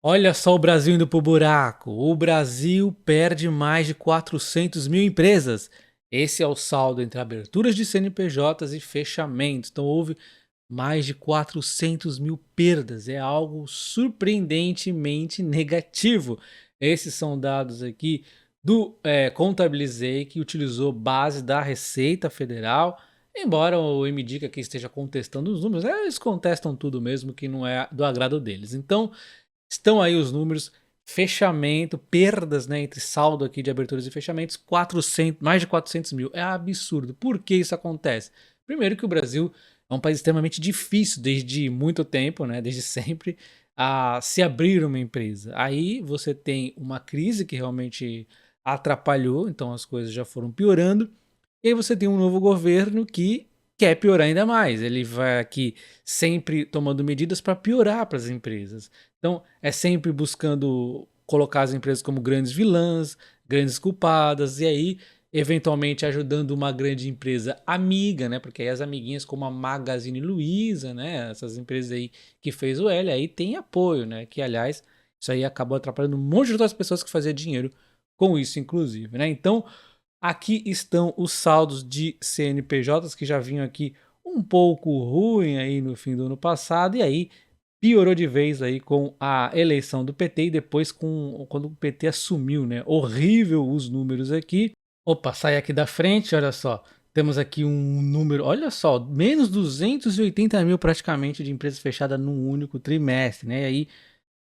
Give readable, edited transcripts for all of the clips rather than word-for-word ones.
Olha só o Brasil indo pro buraco. O Brasil perde mais de 400 mil empresas. Esse é o saldo entre aberturas de CNPJs e fechamentos. Então houve mais de 400 mil perdas. É algo surpreendentemente negativo. Esses são dados aqui do Contabilizei, que utilizou base da Receita Federal. Embora o MDica aqui esteja contestando os números, eles contestam tudo mesmo que não é do agrado deles. Então, estão aí os números, fechamento, perdas, né, entre saldo aqui de aberturas e fechamentos, 400, mais de 400 mil. É absurdo. Por que isso acontece? Primeiro que o Brasil é um país extremamente difícil desde muito tempo, né, desde sempre, a se abrir uma empresa. Aí você tem uma crise que realmente atrapalhou, então as coisas já foram piorando. E aí você tem um novo governo que quer piorar ainda mais. Ele vai aqui sempre tomando medidas para piorar para as empresas. Então, é sempre buscando colocar as empresas como grandes vilãs, grandes culpadas, e aí, eventualmente, ajudando uma grande empresa amiga, né? Porque aí as amiguinhas como a Magazine Luiza, né? Essas empresas aí que fez o L, aí tem apoio, né? Que, aliás, isso aí acabou atrapalhando um monte de outras pessoas que faziam dinheiro com isso, inclusive, né? Então, aqui estão os saldos de CNPJs que já vinham aqui um pouco ruim aí no fim do ano passado, e aí piorou de vez aí com a eleição do PT e depois quando o PT assumiu, né? Horrível os números aqui. Opa, sai aqui da frente, olha só. Temos aqui um número, olha só, menos 280 mil praticamente de empresas fechadas num único trimestre, né? E aí,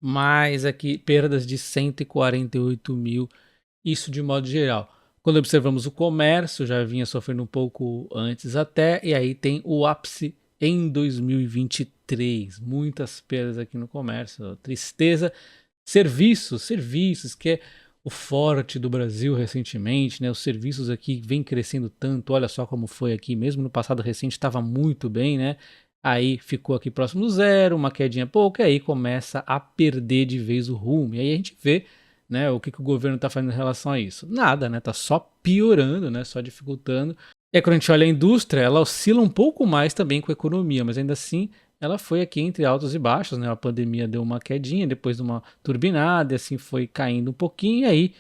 mais aqui perdas de 148 mil, isso de modo geral. Quando observamos o comércio, já vinha sofrendo um pouco antes até, e aí tem o ápice em 2023. Muitas perdas aqui no comércio, tristeza. Serviços, que é o forte do Brasil recentemente, né? Os serviços aqui vêm crescendo tanto, olha só como foi aqui, mesmo no passado recente estava muito bem, né? Aí ficou aqui próximo do zero, uma quedinha pouca, e aí começa a perder de vez o rumo. E aí a gente vê, né, o que o governo está fazendo em relação a isso. Nada, né? Tá só piorando, né? Só dificultando. E aí, quando a gente olha a indústria, ela oscila um pouco mais também com a economia, mas ainda assim ela foi aqui entre altos e baixos, né? A pandemia deu uma quedinha, depois de uma turbinada, e assim foi caindo um pouquinho, e aí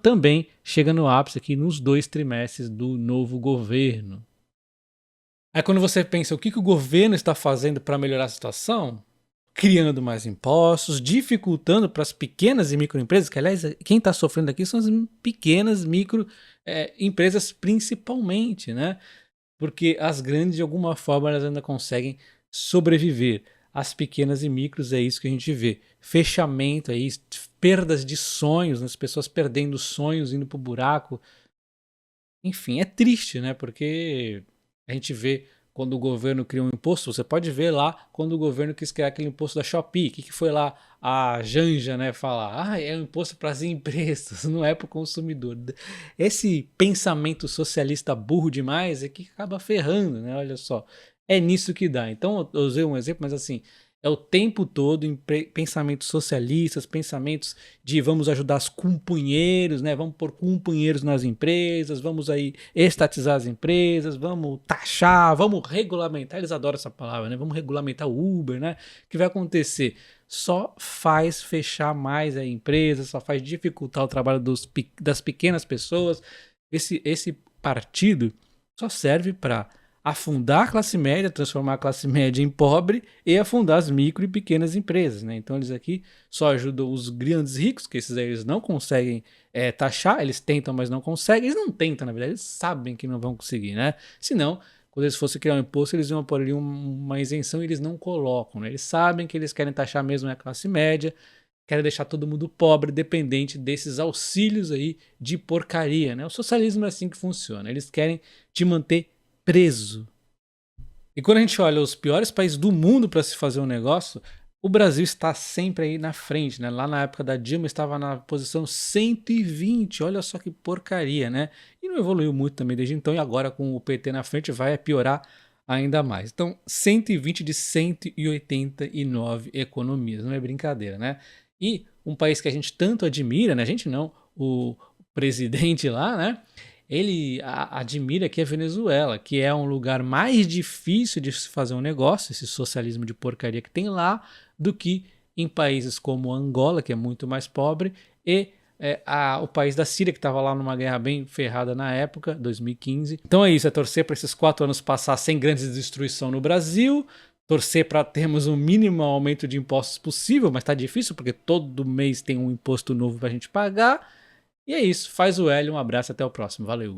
também chega no ápice aqui nos 2 trimestres do novo governo. Aí quando você pensa o que o governo está fazendo para melhorar a situação, criando mais impostos, dificultando para as pequenas e microempresas, que aliás quem está sofrendo aqui são as pequenas micro empresas principalmente, né? Porque as grandes de alguma forma elas ainda conseguem sobreviver. As pequenas e micros é isso que a gente vê. Fechamento aí, perdas de sonhos, né? As pessoas perdendo sonhos, indo pro buraco. Enfim, é triste, né? Porque a gente vê quando o governo cria um imposto, você pode ver lá quando o governo quis criar aquele imposto da Shopee, o que foi lá a Janja, né, falar? Ah, é um imposto para as empresas, não é para o consumidor. Esse pensamento socialista burro demais é que acaba ferrando, né? Olha só, é nisso que dá. Então eu usei um exemplo, mas assim, é o tempo todo em pensamentos socialistas, pensamentos de vamos ajudar os companheiros, né? Vamos pôr companheiros nas empresas, vamos aí estatizar as empresas, vamos taxar, vamos regulamentar. Eles adoram essa palavra, né? Vamos regulamentar o Uber, né? O que vai acontecer? Só faz fechar mais a empresa, só faz dificultar o trabalho das pequenas pessoas. Esse partido só serve para afundar a classe média, transformar a classe média em pobre e afundar as micro e pequenas empresas, né? Então eles aqui só ajudam os grandes ricos, que esses aí eles não conseguem taxar, eles tentam, mas não conseguem. Eles não tentam, na verdade, eles sabem que não vão conseguir, né? Senão, quando eles fossem criar um imposto, eles iam pôr ali uma isenção e eles não colocam, né? Eles sabem que eles querem taxar mesmo a classe média, querem deixar todo mundo pobre, dependente desses auxílios aí de porcaria, né? O socialismo é assim que funciona, eles querem te manter preso. E quando a gente olha os piores países do mundo para se fazer um negócio, o Brasil está sempre aí na frente, né? Lá na época da Dilma estava na posição 120, olha só que porcaria, né? E não evoluiu muito também desde então, e agora com o PT na frente vai piorar ainda mais. Então, 120 de 189 economias, não é brincadeira, né? E um país que a gente tanto admira, né? A gente não, o presidente lá, né? Ele admira que a Venezuela, que é um lugar mais difícil de se fazer um negócio, esse socialismo de porcaria que tem lá, do que em países como Angola, que é muito mais pobre, e o país da Síria, que estava lá numa guerra bem ferrada na época, 2015. Então é isso, é torcer para esses 4 anos passar sem grandes destruição no Brasil, torcer para termos o mínimo aumento de impostos possível, mas tá difícil porque todo mês tem um imposto novo para a gente pagar. E é isso, faz o L, um abraço, até o próximo, valeu!